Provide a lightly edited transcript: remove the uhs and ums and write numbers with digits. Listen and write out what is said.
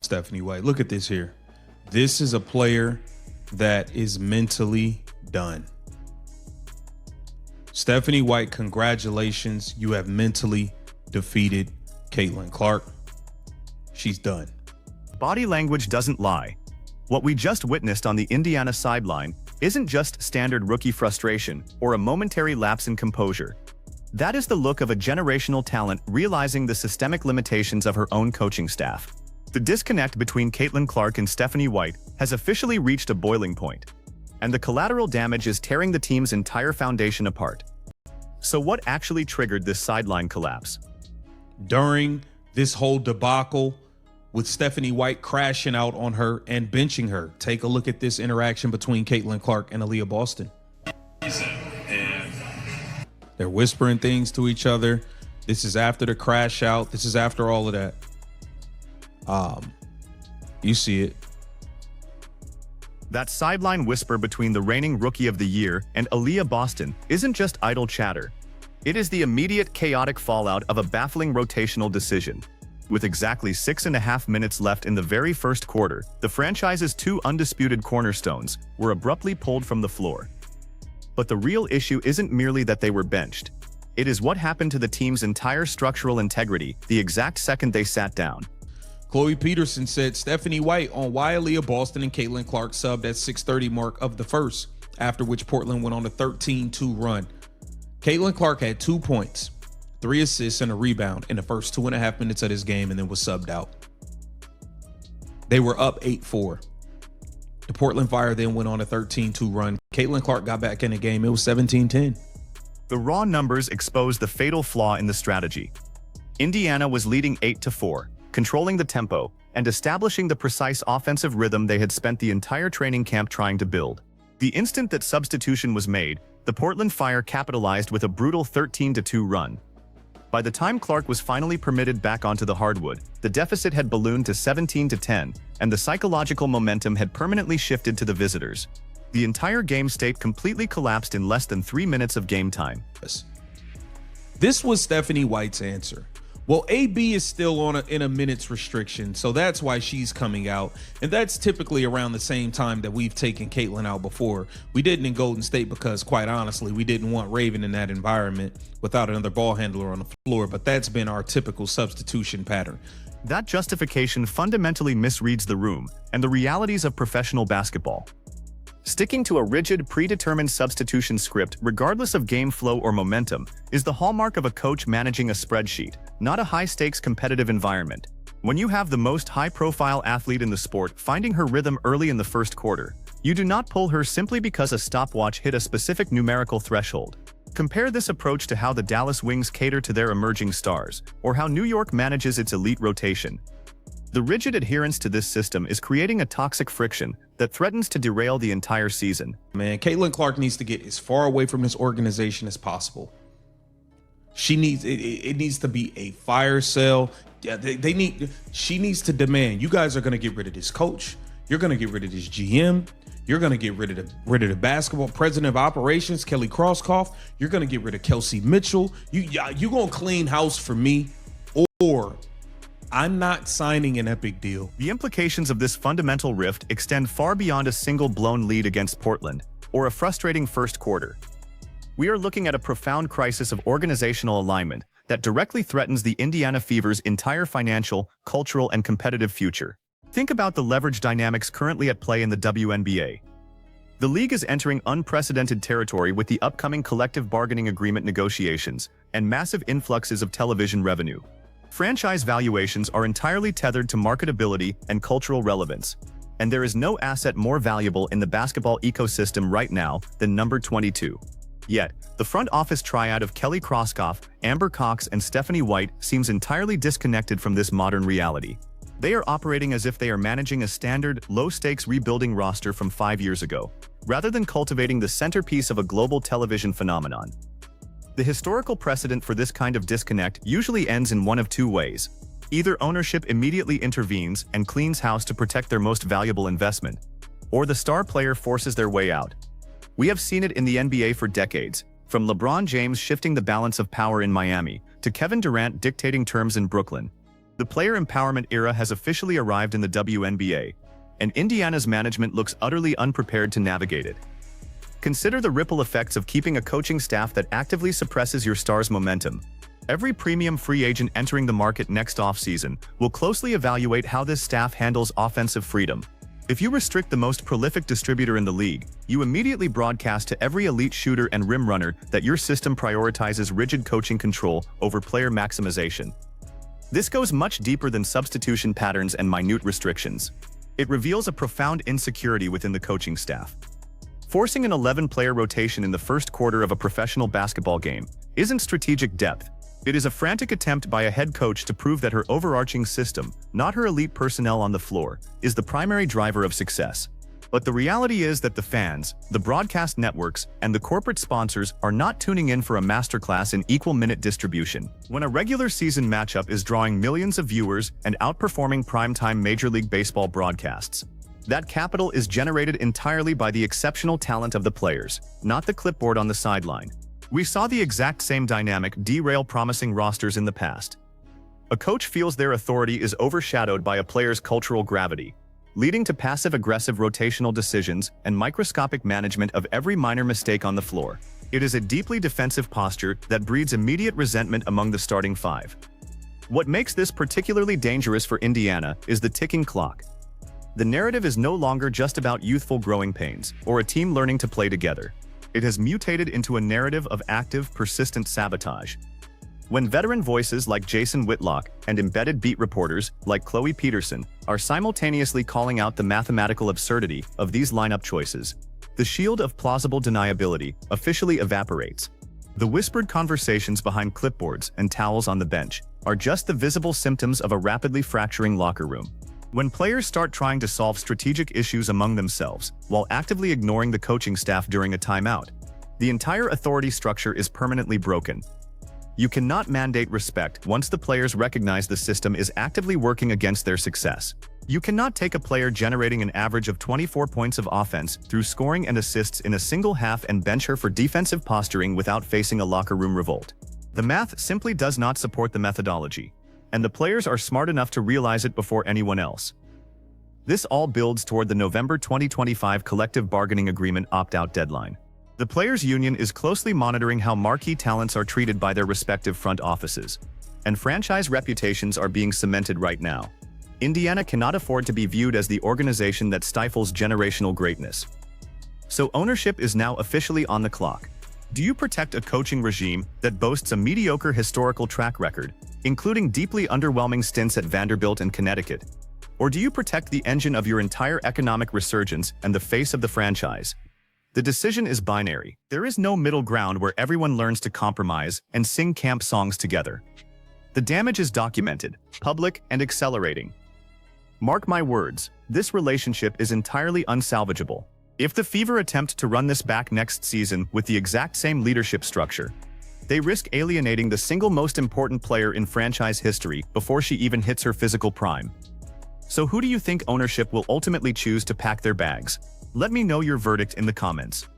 Stephanie White. Look at this here. This is a player that is mentally done. Stephanie White, congratulations. You have mentally defeated Caitlin Clark. She's done. Body language doesn't lie. What we just witnessed on the Indiana sideline isn't just standard rookie frustration or a momentary lapse in composure. That is the look of a generational talent realizing the systemic limitations of her own coaching staff. The disconnect between Caitlin Clark and Stephanie White has officially reached a boiling point, and the collateral damage is tearing the team's entire foundation apart. So what actually triggered this sideline collapse? During this whole debacle with Stephanie White crashing out on her and benching her, take a look at this interaction between Caitlin Clark and Aaliyah Boston. They're whispering things to each other. This is after the crash out. This is after all of that. You see it. That sideline whisper between the reigning Rookie of the Year and Aaliyah Boston isn't just idle chatter. It is the immediate chaotic fallout of a baffling rotational decision. With exactly 6.5 minutes left in the very first quarter, the franchise's two undisputed cornerstones were abruptly pulled from the floor. But the real issue isn't merely that they were benched. It is what happened to the team's entire structural integrity the exact second they sat down. Chloe Peterson said Stephanie White on why Aaliyah Boston and Caitlin Clark subbed at 6:30 mark of the first, after which Portland went on a 13-2 run. Caitlin Clark had 2 points, 3 assists, and a rebound in the first 2.5 minutes of this game and then was subbed out. They were up 8-4. The Portland Fire then went on a 13-2 run. Caitlin Clark got back in the game. It was 17-10. The raw numbers exposed the fatal flaw in the strategy. Indiana was leading 8-4. Controlling the tempo, and establishing the precise offensive rhythm they had spent the entire training camp trying to build. The instant that substitution was made, the Portland Fire capitalized with a brutal 13-2 run. By the time Clark was finally permitted back onto the hardwood, the deficit had ballooned to 17-10, and the psychological momentum had permanently shifted to the visitors. The entire game state completely collapsed in less than 3 minutes of game time. This was Stephanie White's answer. Well, AB is still in a minutes restriction, so that's why she's coming out. And that's typically around the same time that we've taken Caitlin out before. We didn't in Golden State because, quite honestly, we didn't want Raven in that environment without another ball handler on the floor, but that's been our typical substitution pattern. That justification fundamentally misreads the room and the realities of professional basketball. Sticking to a rigid, predetermined substitution script, regardless of game flow or momentum, is the hallmark of a coach managing a spreadsheet, not a high-stakes competitive environment. When you have the most high-profile athlete in the sport finding her rhythm early in the first quarter, you do not pull her simply because a stopwatch hit a specific numerical threshold. Compare this approach to how the Dallas Wings cater to their emerging stars, or how New York manages its elite rotation. The rigid adherence to this system is creating a toxic friction that threatens to derail the entire season. Man, Caitlin Clark needs to get as far away from this organization as possible. She needs it needs to be a fire sale. Yeah, she needs to demand, you guys are going to get rid of this coach. You're going to get rid of this GM. You're going to get rid of the basketball president of operations, Kelly Crosskoff. You're going to get rid of Kelsey Mitchell. You going to clean house for me, or I'm not signing an epic deal. The implications of this fundamental rift extend far beyond a single blown lead against Portland, or a frustrating first quarter. We are looking at a profound crisis of organizational alignment that directly threatens the Indiana Fever's entire financial, cultural, and competitive future. Think about the leverage dynamics currently at play in the WNBA. The league is entering unprecedented territory with the upcoming collective bargaining agreement negotiations and massive influxes of television revenue. Franchise valuations are entirely tethered to marketability and cultural relevance, and there is no asset more valuable in the basketball ecosystem right now than number 22. Yet, the front office triad of Kelly Crosskoff, Amber Cox, and Stephanie White seems entirely disconnected from this modern reality. They are operating as if they are managing a standard, low-stakes rebuilding roster from 5 years ago, rather than cultivating the centerpiece of a global television phenomenon. The historical precedent for this kind of disconnect usually ends in one of two ways. Either ownership immediately intervenes and cleans house to protect their most valuable investment, or the star player forces their way out. We have seen it in the NBA for decades, from LeBron James shifting the balance of power in Miami to Kevin Durant dictating terms in Brooklyn. The player empowerment era has officially arrived in the WNBA, and Indiana's management looks utterly unprepared to navigate it. Consider the ripple effects of keeping a coaching staff that actively suppresses your star's momentum. Every premium free agent entering the market next offseason will closely evaluate how this staff handles offensive freedom. If you restrict the most prolific distributor in the league, you immediately broadcast to every elite shooter and rim runner that your system prioritizes rigid coaching control over player maximization. This goes much deeper than substitution patterns and minute restrictions. It reveals a profound insecurity within the coaching staff. Forcing an 11-player rotation in the first quarter of a professional basketball game isn't strategic depth. It is a frantic attempt by a head coach to prove that her overarching system, not her elite personnel on the floor, is the primary driver of success. But the reality is that the fans, the broadcast networks, and the corporate sponsors are not tuning in for a masterclass in equal minute distribution. When a regular season matchup is drawing millions of viewers and outperforming primetime Major League Baseball broadcasts, that capital is generated entirely by the exceptional talent of the players, not the clipboard on the sideline. We saw the exact same dynamic derail promising rosters in the past. A coach feels their authority is overshadowed by a player's cultural gravity, leading to passive-aggressive rotational decisions and microscopic management of every minor mistake on the floor. It is a deeply defensive posture that breeds immediate resentment among the starting five. What makes this particularly dangerous for Indiana is the ticking clock. The narrative is no longer just about youthful growing pains or a team learning to play together. It has mutated into a narrative of active, persistent sabotage. When veteran voices like Jason Whitlock and embedded beat reporters like Chloe Peterson are simultaneously calling out the mathematical absurdity of these lineup choices, the shield of plausible deniability officially evaporates. The whispered conversations behind clipboards and towels on the bench are just the visible symptoms of a rapidly fracturing locker room. When players start trying to solve strategic issues among themselves while actively ignoring the coaching staff during a timeout, the entire authority structure is permanently broken. You cannot mandate respect once the players recognize the system is actively working against their success. You cannot take a player generating an average of 24 points of offense through scoring and assists in a single half and bench her for defensive posturing without facing a locker room revolt. The math simply does not support the methodology, and the players are smart enough to realize it before anyone else. This all builds toward the November 2025 collective bargaining agreement opt-out deadline. The players' union is closely monitoring how marquee talents are treated by their respective front offices, and franchise reputations are being cemented right now. Indiana cannot afford to be viewed as the organization that stifles generational greatness. So ownership is now officially on the clock. Do you protect a coaching regime that boasts a mediocre historical track record, including deeply underwhelming stints at Vanderbilt and Connecticut? Or do you protect the engine of your entire economic resurgence and the face of the franchise? The decision is binary. There is no middle ground where everyone learns to compromise and sing camp songs together. The damage is documented, public, and accelerating. Mark my words, this relationship is entirely unsalvageable. If the Fever attempt to run this back next season with the exact same leadership structure, they risk alienating the single most important player in franchise history before she even hits her physical prime. So who do you think ownership will ultimately choose to pack their bags? Let me know your verdict in the comments.